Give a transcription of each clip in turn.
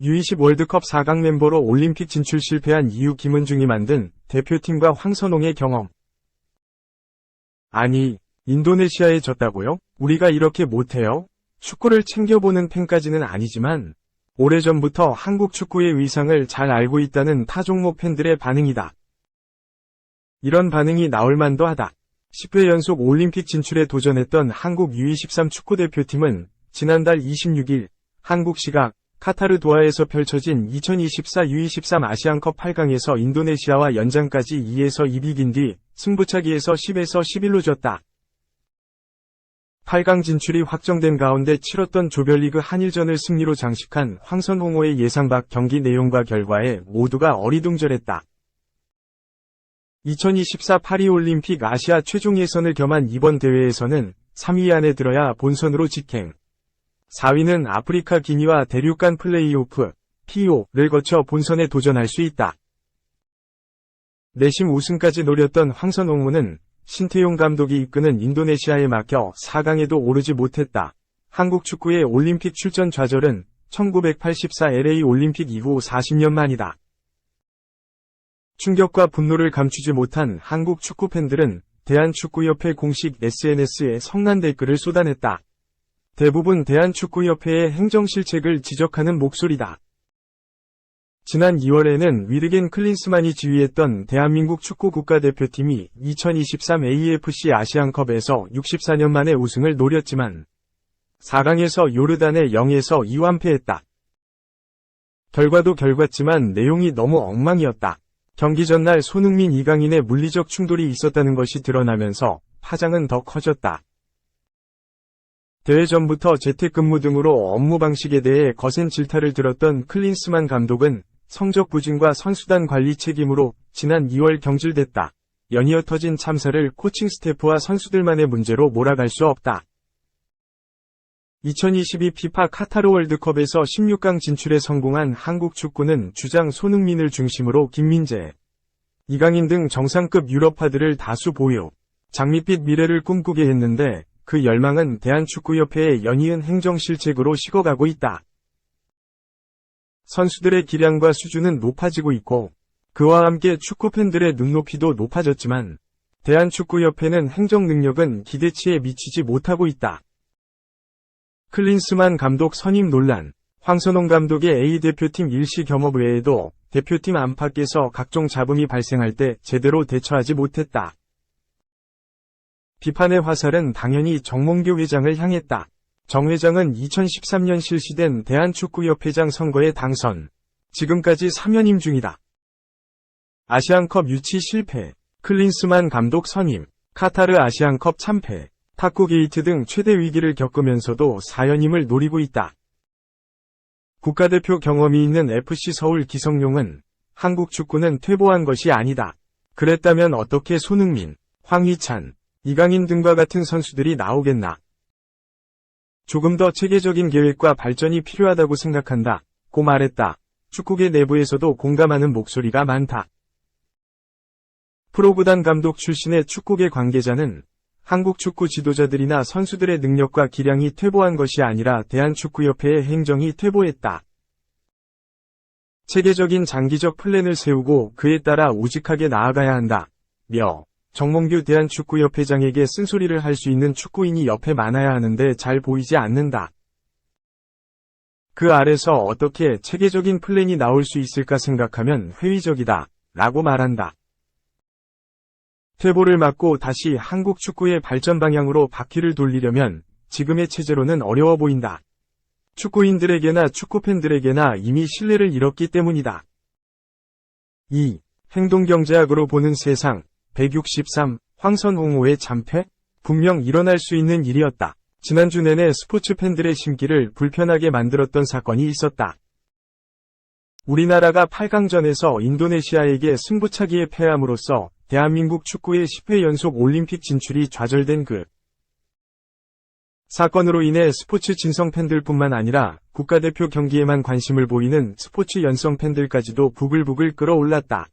U20 월드컵 4강 멤버로 올림픽 진출 실패한 이후 김은중이 만든 대표팀과 황선홍의 경험. 아니, 인도네시아에 졌다고요? 우리가 이렇게 못해요? 축구를 챙겨보는 팬까지는 아니지만 오래전부터 한국 축구의 위상을 잘 알고 있다는 타 종목 팬들의 반응이다. 이런 반응이 나올 만도 하다. 10회 연속 올림픽 진출에 도전했던 한국 U23 축구대표팀은 지난달 26일 한국 시각 카타르 도하에서 펼쳐진 2024 U23 아시안컵 8강에서 인도네시아와 연장까지 2에서 2 비긴 뒤 승부차기에서 10에서 11로 졌다. 8강 진출이 확정된 가운데 치렀던 조별리그 한일전을 승리로 장식한 황선홍호의 예상 밖 경기 내용과 결과에 모두가 어리둥절했다. 2024 파리올림픽 아시아 최종 예선을 겸한 이번 대회에서는 3위 안에 들어야 본선으로 직행, 4위는 아프리카 기니와 대륙 간 플레이오프, PO를 거쳐 본선에 도전할 수 있다. 내심 우승까지 노렸던 황선홍호는 신태용 감독이 이끄는 인도네시아에 막혀 4강에도 오르지 못했다. 한국 축구의 올림픽 출전 좌절은 1984 LA 올림픽 이후 40년 만이다. 충격과 분노를 감추지 못한 한국 축구 팬들은 대한축구협회 공식 SNS에 성난 댓글을 쏟아냈다. 대부분 대한축구협회의 행정실책을 지적하는 목소리다. 지난 2월에는 위르겐 클린스만이 지휘했던 대한민국 축구 국가대표팀이 2023 AFC 아시안컵에서 64년 만에 우승을 노렸지만 4강에서 요르단에 0에서 2완패했다. 결과도 결과지만 내용이 너무 엉망이었다. 경기 전날 손흥민 이강인의 물리적 충돌이 있었다는 것이 드러나면서 파장은 더 커졌다. 대회 전부터 재택근무 등으로 업무 방식에 대해 거센 질타를 들었던 클린스만 감독은 성적 부진과 선수단 관리 책임으로 지난 2월 경질됐다. 연이어 터진 참사를 코칭 스태프와 선수들만의 문제로 몰아갈 수 없다. 2022 피파 카타르 월드컵에서 16강 진출에 성공한 한국 축구는 주장 손흥민을 중심으로 김민재, 이강인 등 정상급 유럽파들을 다수 보유, 장밋빛 미래를 꿈꾸게 했는데 그 열망은 대한축구협회의 연이은 행정실책으로 식어가고 있다. 선수들의 기량과 수준은 높아지고 있고 그와 함께 축구팬들의 눈높이도 높아졌지만 대한축구협회는 행정 능력은 기대치에 미치지 못하고 있다. 클린스만 감독 선임 논란, 황선홍 감독의 A대표팀 일시 겸업 외에도 대표팀 안팎에서 각종 잡음이 발생할 때 제대로 대처하지 못했다. 비판의 화살은 당연히 정몽규 회장을 향했다. 정 회장은 2013년 실시된 대한축구협회장 선거에 당선, 지금까지 3연임 중이다. 아시안컵 유치 실패, 클린스만 감독 선임, 카타르 아시안컵 참패, 탁구 게이트 등 최대 위기를 겪으면서도 4연임을 노리고 있다. 국가대표 경험이 있는 FC 서울 기성용은 한국 축구는 퇴보한 것이 아니다. 그랬다면 어떻게 손흥민, 황희찬, 이강인 등과 같은 선수들이 나오겠나. 조금 더 체계적인 계획과 발전이 필요하다고 생각한다. 고 말했다. 축구계 내부에서도 공감하는 목소리가 많다. 프로구단 감독 출신의 축구계 관계자는 한국 축구 지도자들이나 선수들의 능력과 기량이 퇴보한 것이 아니라 대한축구협회의 행정이 퇴보했다. 체계적인 장기적 플랜을 세우고 그에 따라 우직하게 나아가야 한다. 며 정몽규 대한축구협회장에게 쓴소리를 할 수 있는 축구인이 옆에 많아야 하는데 잘 보이지 않는다. 그 아래서 어떻게 체계적인 플랜이 나올 수 있을까 생각하면 회의적이다. 라고 말한다. 퇴보를 막고 다시 한국 축구의 발전 방향으로 바퀴를 돌리려면 지금의 체제로는 어려워 보인다. 축구인들에게나 축구팬들에게나 이미 신뢰를 잃었기 때문이다. 2. 행동경제학으로 보는 세상 163. 황선홍호의 참패? 분명 일어날 수 있는 일이었다. 지난주 내내 스포츠 팬들의 심기를 불편하게 만들었던 사건이 있었다. 우리나라가 8강전에서 인도네시아에게 승부차기에 패함으로써 대한민국 축구의 10회 연속 올림픽 진출이 좌절된 그 사건으로 인해 스포츠 진성 팬들뿐만 아니라 국가대표 경기에만 관심을 보이는 스포츠 연성 팬들까지도 부글부글 끓어올랐다.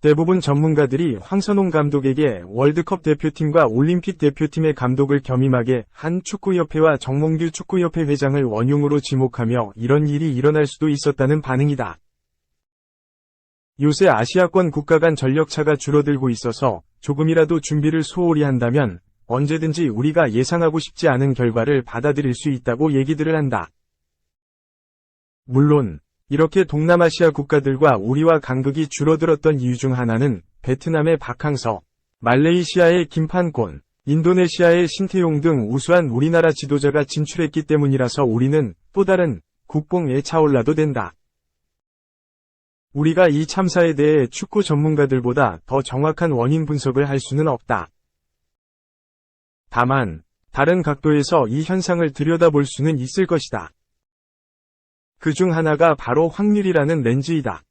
대부분 전문가들이 황선홍 감독에게 월드컵 대표팀과 올림픽 대표팀의 감독을 겸임하게 한 축구협회와 정몽규 축구협회 회장을 원흉으로 지목하며 이런 일이 일어날 수도 있었다는 반응이다. 요새 아시아권 국가 간 전력차가 줄어들고 있어서 조금이라도 준비를 소홀히 한다면 언제든지 우리가 예상하고 싶지 않은 결과를 받아들일 수 있다고 얘기들을 한다. 물론 이렇게 동남아시아 국가들과 우리와 간극이 줄어들었던 이유 중 하나는 베트남의 박항서, 말레이시아의 김판곤, 인도네시아의 신태용 등 우수한 우리나라 지도자가 진출했기 때문이라서 우리는 또 다른 국뽕에 차올라도 된다. 우리가 이 참사에 대해 축구 전문가들보다 더 정확한 원인 분석을 할 수는 없다. 다만 다른 각도에서 이 현상을 들여다볼 수는 있을 것이다. 그 중 하나가 바로 확률이라는 렌즈이다.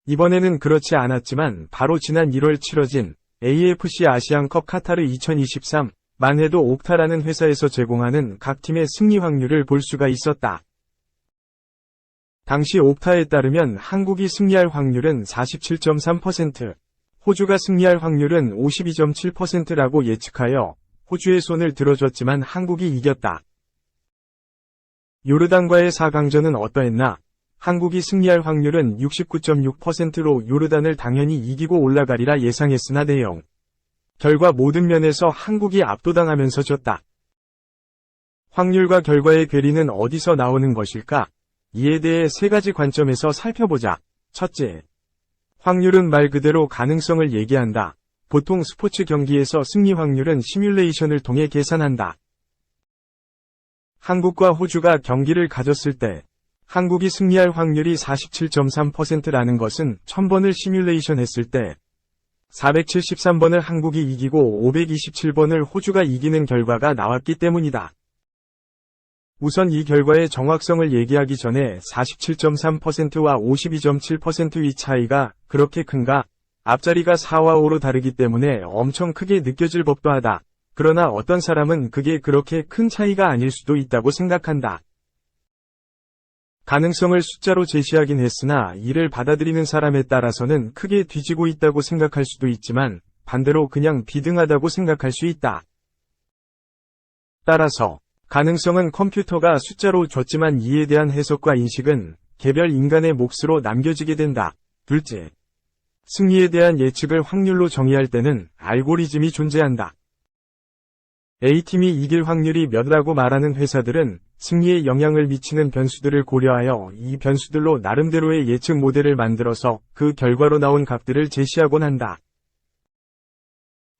이번에는 그렇지 않았지만 바로 지난 1월 치러진 AFC 아시안컵 카타르 2023만 해도 옵타라는 회사에서 제공하는 각 팀의 승리 확률을 볼 수가 있었다. 당시 옵타에 따르면 한국이 승리할 확률은 47.3%, 호주가 승리할 확률은 52.7%라고 예측하여 호주의 손을 들어줬지만 한국이 이겼다. 요르단과의 4강전은 어떠했나? 한국이 승리할 확률은 69.6%로 요르단을 당연히 이기고 올라가리라 예상했으나 내용, 결과 모든 면에서 한국이 압도당하면서 졌다. 확률과 결과의 괴리는 어디서 나오는 것일까? 이에 대해 세 가지 관점에서 살펴보자. 첫째, 확률은 말 그대로 가능성을 얘기한다. 보통 스포츠 경기에서 승리 확률은 시뮬레이션을 통해 계산한다. 한국과 호주가 경기를 가졌을 때 한국이 승리할 확률이 47.3%라는 것은 1000번을 시뮬레이션 했을 때 473번을 한국이 이기고 527번을 호주가 이기는 결과가 나왔기 때문이다. 우선 이 결과의 정확성을 얘기하기 전에 47.3%와 52.7%의 차이가 그렇게 큰가? 앞자리가 4와 5로 다르기 때문에 엄청 크게 느껴질 법도 하다. 그러나 어떤 사람은 그게 그렇게 큰 차이가 아닐 수도 있다고 생각한다. 가능성을 숫자로 제시하긴 했으나 이를 받아들이는 사람에 따라서는 크게 뒤지고 있다고 생각할 수도 있지만 반대로 그냥 비등하다고 생각할 수 있다. 따라서 가능성은 컴퓨터가 숫자로 줬지만 이에 대한 해석과 인식은 개별 인간의 몫으로 남겨지게 된다. 둘째, 승리에 대한 예측을 확률로 정의할 때는 알고리즘이 존재한다. A팀이 이길 확률이 몇이라고 말하는 회사들은 승리에 영향을 미치는 변수들을 고려하여 이 변수들로 나름대로의 예측 모델을 만들어서 그 결과로 나온 값들을 제시하곤 한다.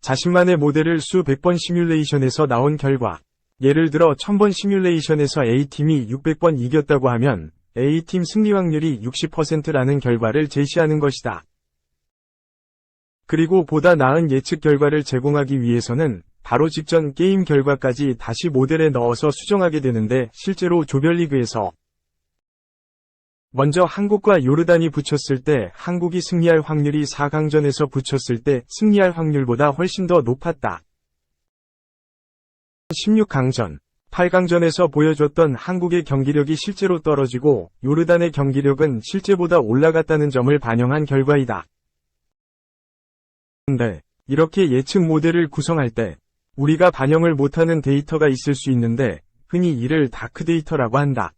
자신만의 모델을 수백 번 시뮬레이션에서 나온 결과, 예를 들어 1000번 시뮬레이션에서 A팀이 600번 이겼다고 하면 A팀 승리 확률이 60%라는 결과를 제시하는 것이다. 그리고 보다 나은 예측 결과를 제공하기 위해서는 바로 직전 게임 결과까지 다시 모델에 넣어서 수정하게 되는데 실제로 조별리그에서 먼저 한국과 요르단이 붙였을 때 한국이 승리할 확률이 4강전에서 붙였을 때 승리할 확률보다 훨씬 더 높았다. 16강전, 8강전에서 보여줬던 한국의 경기력이 실제로 떨어지고 요르단의 경기력은 실제보다 올라갔다는 점을 반영한 결과이다. 그런데 이렇게 예측 모델을 구성할 때 우리가 반영을 못하는 데이터가 있을 수 있는데 흔히 이를 다크 데이터라고 한다.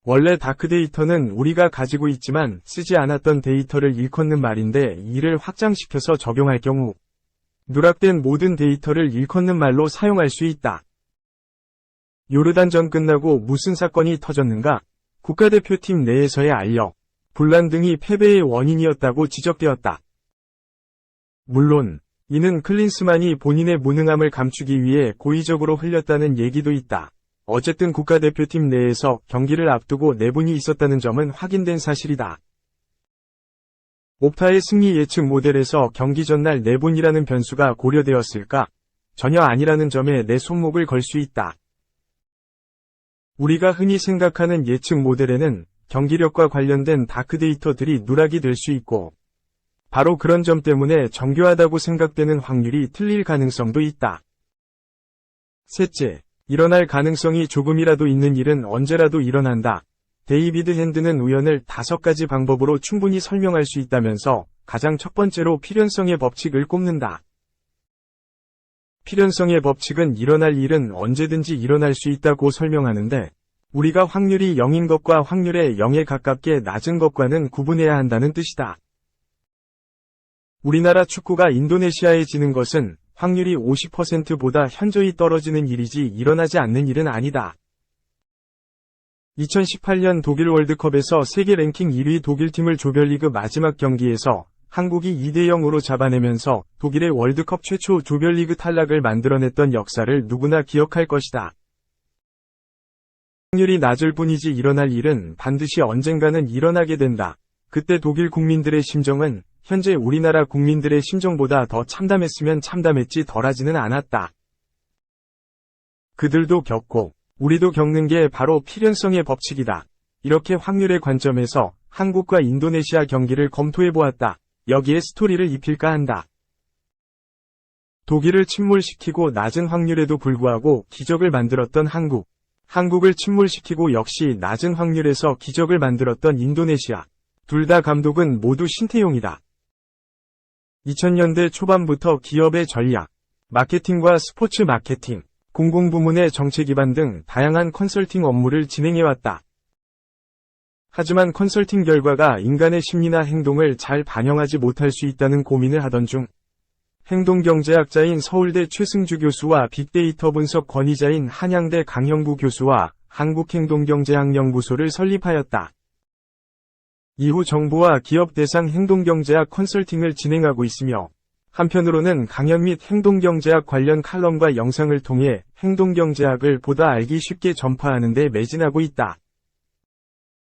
원래 다크 데이터는 우리가 가지고 있지만 쓰지 않았던 데이터를 일컫는 말인데 이를 확장시켜서 적용할 경우 누락된 모든 데이터를 일컫는 말로 사용할 수 있다. 요르단전 끝나고 무슨 사건이 터졌는가? 국가대표팀 내에서의 알력, 분란 등이 패배의 원인이었다고 지적되었다. 물론 이는 클린스만이 본인의 무능함을 감추기 위해 고의적으로 흘렸다는 얘기도 있다. 어쨌든 국가대표팀 내에서 경기를 앞두고 내분이 있었다는 점은 확인된 사실이다. 옵타의 승리 예측 모델에서 경기 전날 내분이라는 변수가 고려되었을까? 전혀 아니라는 점에 내 손목을 걸 수 있다. 우리가 흔히 생각하는 예측 모델에는 경기력과 관련된 다크 데이터들이 누락이 될 수 있고 바로 그런 점 때문에 정교하다고 생각되는 확률이 틀릴 가능성도 있다. 셋째, 일어날 가능성이 조금이라도 있는 일은 언제라도 일어난다. 데이비드 핸드는 우연을 5가지 방법으로 충분히 설명할 수 있다면서 가장 첫 번째로 필연성의 법칙을 꼽는다. 필연성의 법칙은 일어날 일은 언제든지 일어날 수 있다고 설명하는데, 우리가 확률이 0인 것과 확률의 0에 가깝게 낮은 것과는 구분해야 한다는 뜻이다. 우리나라 축구가 인도네시아에 지는 것은 확률이 50%보다 현저히 떨어지는 일이지 일어나지 않는 일은 아니다. 2018년 독일 월드컵에서 세계 랭킹 1위 독일팀을 조별리그 마지막 경기에서 한국이 2대0으로 잡아내면서 독일의 월드컵 최초 조별리그 탈락을 만들어냈던 역사를 누구나 기억할 것이다. 확률이 낮을 뿐이지 일어날 일은 반드시 언젠가는 일어나게 된다. 그때 독일 국민들의 심정은 현재 우리나라 국민들의 심정보다 더 참담했으면 참담했지 덜하지는 않았다. 그들도 겪고 우리도 겪는 게 바로 필연성의 법칙이다. 이렇게 확률의 관점에서 한국과 인도네시아 경기를 검토해보았다. 여기에 스토리를 입힐까 한다. 독일을 침몰시키고 낮은 확률에도 불구하고 기적을 만들었던 한국. 한국을 침몰시키고 역시 낮은 확률에서 기적을 만들었던 인도네시아. 둘 다 감독은 모두 신태용이다. 2000년대 초반부터 기업의 전략, 마케팅과 스포츠 마케팅, 공공부문의 정책 기반 등 다양한 컨설팅 업무를 진행해왔다. 하지만 컨설팅 결과가 인간의 심리나 행동을 잘 반영하지 못할 수 있다는 고민을 하던 중, 행동경제학자인 서울대 최승주 교수와 빅데이터 분석 권위자인 한양대 강형구 교수와 한국행동경제학연구소를 설립하였다. 이후 정부와 기업 대상 행동경제학 컨설팅을 진행하고 있으며, 한편으로는 강연 및 행동경제학 관련 칼럼과 영상을 통해 행동경제학을 보다 알기 쉽게 전파하는 데 매진하고 있다.